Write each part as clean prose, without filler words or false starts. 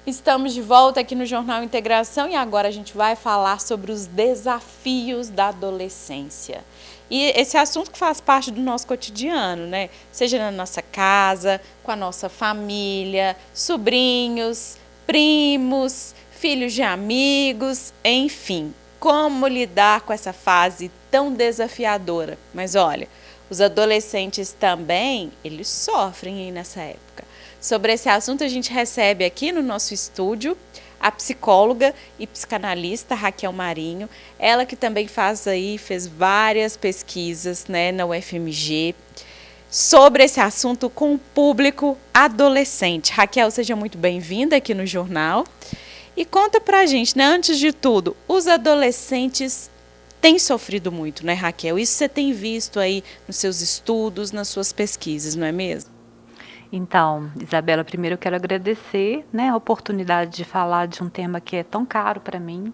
Estamos de volta aqui no Jornal Integração e agora a gente vai falar sobre os desafios da adolescência. E esse assunto que faz parte do nosso cotidiano, né? Seja na nossa casa, com a nossa família, sobrinhos, primos, filhos de amigos, enfim. Como lidar com essa fase tão desafiadora? Mas olha, os adolescentes também, eles sofrem aí nessa época. Sobre esse assunto, a gente recebe aqui no nosso estúdio a psicóloga e psicanalista Raquel Marinho, ela que também fez várias pesquisas, né, na UFMG sobre esse assunto com o público adolescente. Raquel, seja muito bem-vinda aqui no jornal. E conta pra gente, né, antes de tudo, os adolescentes têm sofrido muito, né, Raquel? Isso você tem visto aí nos seus estudos, nas suas pesquisas, não é mesmo? Então, Isabela, primeiro eu quero agradecer, né, a oportunidade de falar de um tema que é tão caro para mim.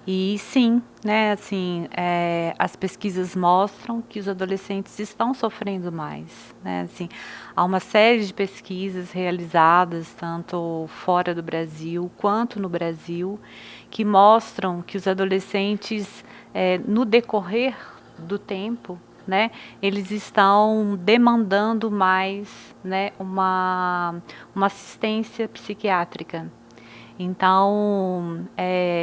E sim, né, assim, as pesquisas mostram que os adolescentes estão sofrendo mais, né, assim, há uma série de pesquisas realizadas tanto fora do Brasil quanto no Brasil que mostram que os adolescentes, no decorrer do tempo, né, eles estão demandando mais, né, uma assistência psiquiátrica. Então,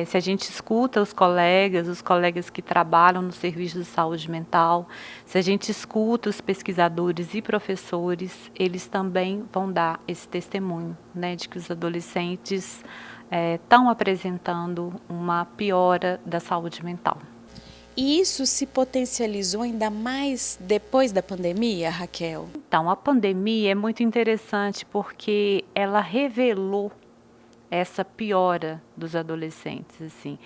se a gente escuta os colegas que trabalham no serviço de saúde mental, se a gente escuta os pesquisadores e professores, eles também vão dar esse testemunho, né, de que os adolescentes estão apresentando uma piora da saúde mental. E isso se potencializou ainda mais depois da pandemia, Raquel? Então, a pandemia é muito interessante porque ela revelou essa piora dos adolescentes, assim.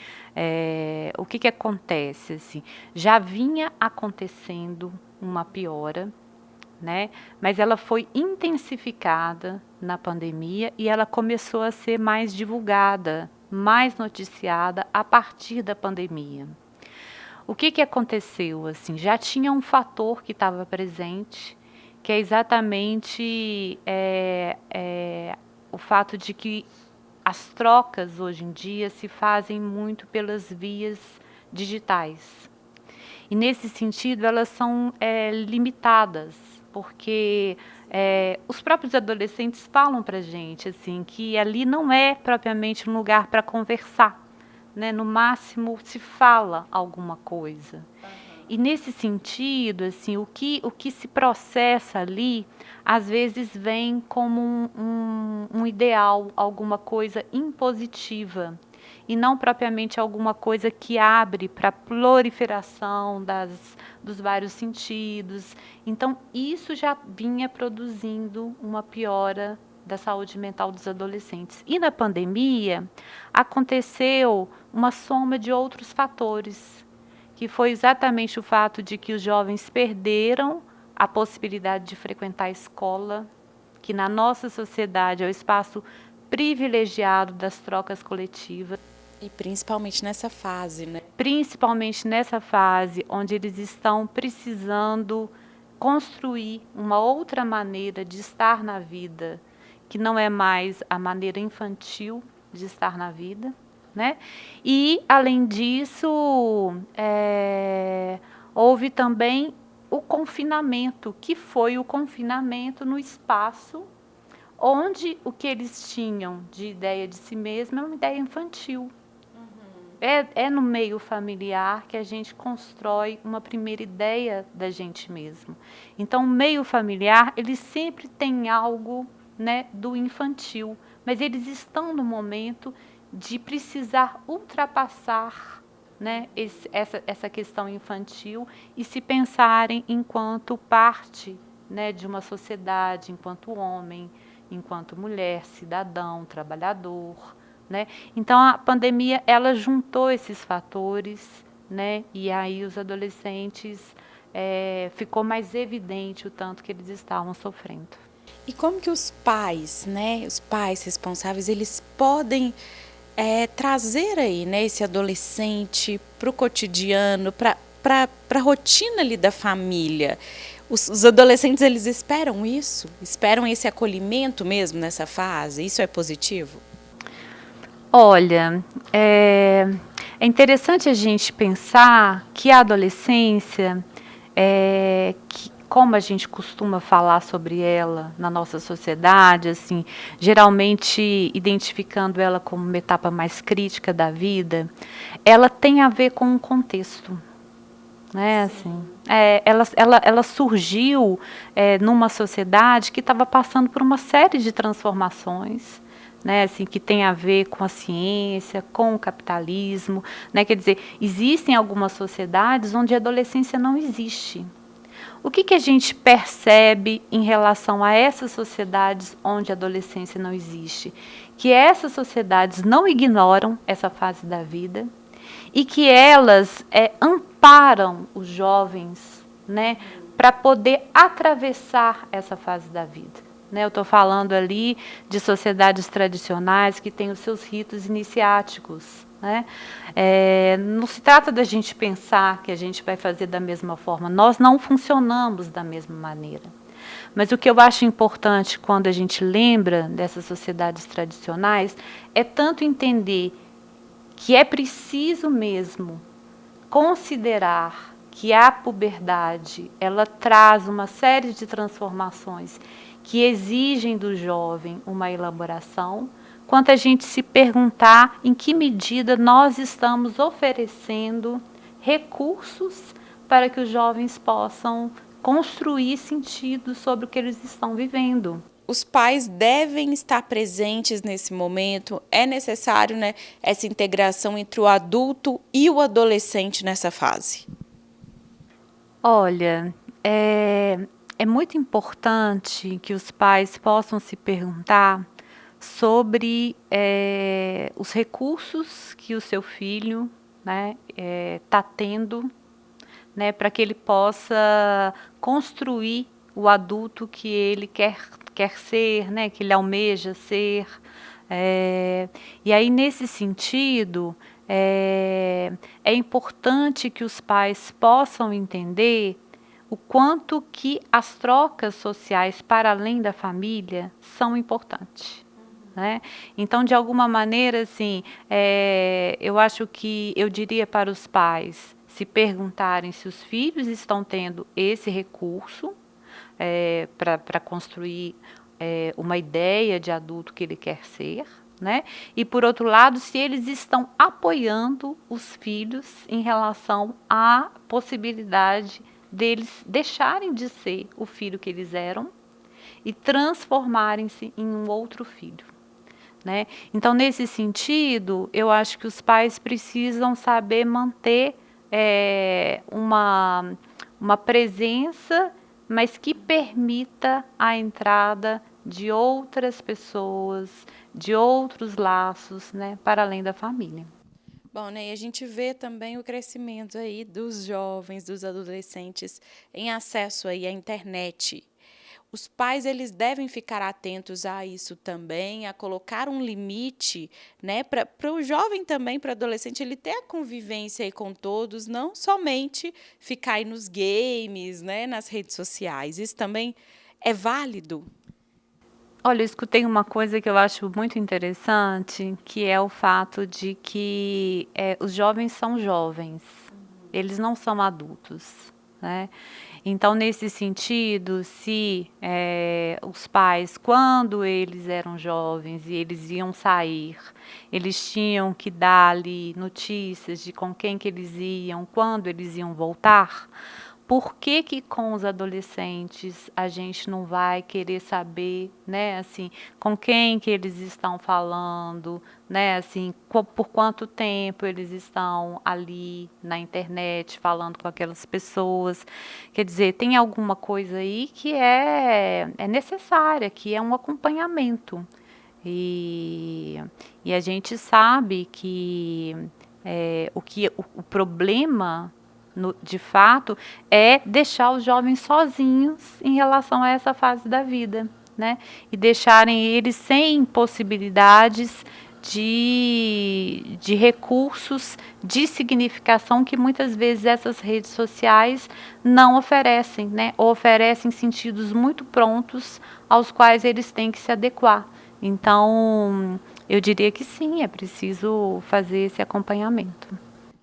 O que acontece, assim? Já vinha acontecendo uma piora, né? Mas ela foi intensificada na pandemia e ela começou a ser mais divulgada, mais noticiada a partir da pandemia. O que aconteceu, assim? Já tinha um fator que estava presente, que é exatamente o fato de que as trocas hoje em dia se fazem muito pelas vias digitais. E nesse sentido elas são limitadas, porque os próprios adolescentes falam para a gente assim, que ali não é propriamente um lugar para conversar, né? No máximo se fala alguma coisa. E nesse sentido, assim, o que se processa ali, às vezes vem como um ideal, alguma coisa impositiva, e não propriamente alguma coisa que abre para a proliferação dos vários sentidos. Então, isso já vinha produzindo uma piora da saúde mental dos adolescentes. E na pandemia, aconteceu uma soma de outros fatores, que foi exatamente o fato de que os jovens perderam a possibilidade de frequentar a escola, que na nossa sociedade é o espaço privilegiado das trocas coletivas. E principalmente nessa fase, né? Principalmente nessa fase onde eles estão precisando construir uma outra maneira de estar na vida, que não é mais a maneira infantil de estar na vida. Né? E, além disso, houve também o confinamento, que foi o confinamento no espaço onde o que eles tinham de ideia de si mesmo é uma ideia infantil. É no meio familiar que a gente constrói uma primeira ideia da gente mesmo. Então, o meio familiar, ele sempre tem algo, né, do infantil, mas eles estão no momento de precisar ultrapassar, né, essa questão infantil e se pensarem enquanto parte, né, de uma sociedade, enquanto homem, enquanto mulher, cidadão, trabalhador. Né? Então, a pandemia, ela juntou esses fatores, né? E aí os adolescentes, ficou mais evidente o tanto que eles estavam sofrendo. E como que os pais, né, os pais responsáveis, eles podem trazer aí, né, esse adolescente para o cotidiano, para a rotina ali da família? Os adolescentes, eles esperam isso? Esperam esse acolhimento mesmo nessa fase? Isso é positivo? Olha, é interessante a gente pensar que a adolescência, como a gente costuma falar sobre ela na nossa sociedade, assim, geralmente identificando ela como uma etapa mais crítica da vida, ela tem a ver com um contexto. Né, assim, ela surgiu numa sociedade que estava passando por uma série de transformações, né, assim, que tem a ver com a ciência, com o capitalismo, né, quer dizer, existem algumas sociedades onde a adolescência não existe. O que a gente percebe em relação a essas sociedades onde a adolescência não existe? Que essas sociedades não ignoram essa fase da vida, e que elas amparam os jovens, né, para poder atravessar essa fase da vida. Né, eu estou falando ali de sociedades tradicionais que têm os seus ritos iniciáticos. Né? Não se trata da gente pensar que a gente vai fazer da mesma forma. Nós não funcionamos da mesma maneira. Mas o que eu acho importante quando a gente lembra dessas sociedades tradicionais é tanto entender que é preciso mesmo considerar que a puberdade ela traz uma série de transformações que exigem do jovem uma elaboração, quanto a gente se perguntar em que medida nós estamos oferecendo recursos para que os jovens possam construir sentido sobre o que eles estão vivendo. Os pais devem estar presentes nesse momento, é necessário, né, essa integração entre o adulto e o adolescente nessa fase? Olha, é muito importante que os pais possam se perguntar sobre os recursos que o seu filho, né, está tendo, né, para que ele possa construir o adulto que ele quer ser, né, que ele almeja ser. E aí, nesse sentido, é importante que os pais possam entender o quanto que as trocas sociais para além da família são importantes. Né? Então, de alguma maneira, assim, eu acho que eu diria para os pais se perguntarem se os filhos estão tendo esse recurso para construir uma ideia de adulto que ele quer ser, né? E por outro lado, se eles estão apoiando os filhos em relação à possibilidade deles deixarem de ser o filho que eles eram e transformarem-se em um outro filho. Né? Então, nesse sentido, eu acho que os pais precisam saber manter uma presença, mas que permita a entrada de outras pessoas, de outros laços, né, para além da família. Bom, né, e a gente vê também o crescimento aí dos jovens, dos adolescentes em acesso aí à internet. Os pais, eles devem ficar atentos a isso também, a colocar um limite, né, para o jovem também, para o adolescente, ele ter a convivência aí com todos, não somente ficar aí nos games, né, nas redes sociais. Isso também é válido? Olha, eu escutei uma coisa que eu acho muito interessante, que é o fato de que os jovens são jovens, eles não são adultos, né? Então, nesse sentido, se os pais, quando eles eram jovens e eles iam sair, eles tinham que dar ali notícias de com quem que eles iam, quando eles iam voltar, por que que com os adolescentes a gente não vai querer saber, né, assim, com quem que eles estão falando, né, assim, por quanto tempo eles estão ali na internet falando com aquelas pessoas? Quer dizer, tem alguma coisa aí que é necessária, que é um acompanhamento. E a gente sabe que o problema de fato, é deixar os jovens sozinhos em relação a essa fase da vida, né? E deixarem eles sem possibilidades de recursos de significação que muitas vezes essas redes sociais não oferecem, né? Ou oferecem sentidos muito prontos aos quais eles têm que se adequar. Então, eu diria que sim, é preciso fazer esse acompanhamento.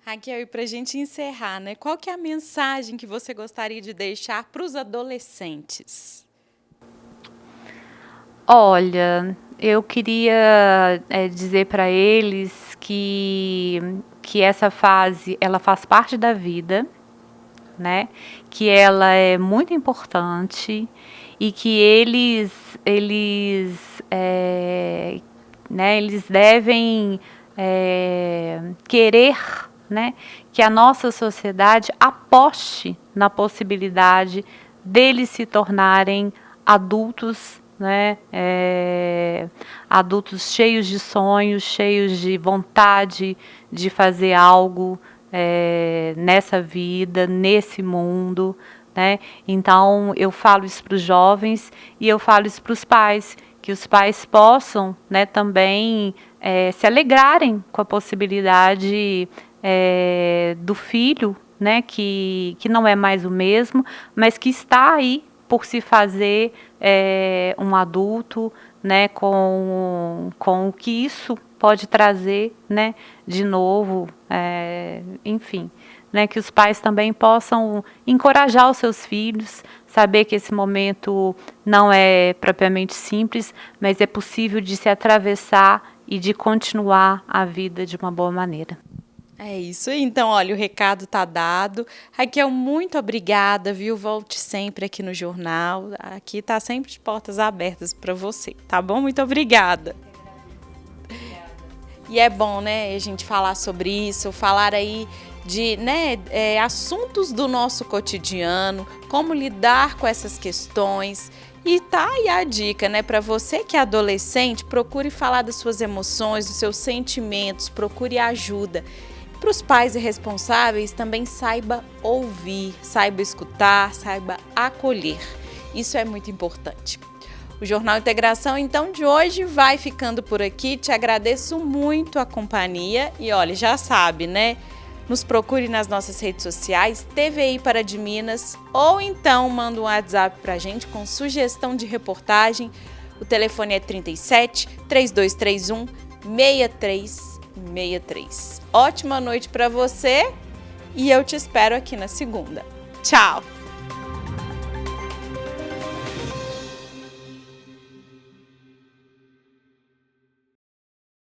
Raquel, e para a gente encerrar, né? Qual que é a mensagem que você gostaria de deixar para os adolescentes? Olha, eu queria dizer para eles que essa fase ela faz parte da vida, né? Que ela é muito importante e que eles devem querer, né, que a nossa sociedade aposte na possibilidade deles se tornarem adultos, né, adultos cheios de sonhos, cheios de vontade de fazer algo nessa vida, nesse mundo, né? Então eu falo isso para os jovens e eu falo isso para os pais, que os pais possam, né, também se alegrarem com a possibilidade do filho, né, que não é mais o mesmo, mas que está aí por se fazer um adulto, né, com o que isso pode trazer, né, de novo, enfim, né, que os pais também possam encorajar os seus filhos, saber que esse momento não é propriamente simples, mas é possível de se atravessar e de continuar a vida de uma boa maneira. É isso aí. Então, olha, o recado está dado. Raquel, muito obrigada, viu? Volte sempre aqui no jornal. Aqui está sempre de portas abertas para você, tá bom? Muito obrigada. E é bom, né, a gente falar sobre isso, falar aí de, né, assuntos do nosso cotidiano, como lidar com essas questões. E tá aí a dica, né, para você que é adolescente, procure falar das suas emoções, dos seus sentimentos, procure ajuda. Para os pais e responsáveis, também saiba ouvir, saiba escutar, saiba acolher. Isso é muito importante. O Jornal Integração, então, de hoje vai ficando por aqui. Te agradeço muito a companhia e, olha, já sabe, né? Nos procure nas nossas redes sociais, TVI para de Minas, ou então manda um WhatsApp para a gente com sugestão de reportagem. O telefone é 37 3231 6363. Ótima noite para você e eu te espero aqui na segunda. Tchau!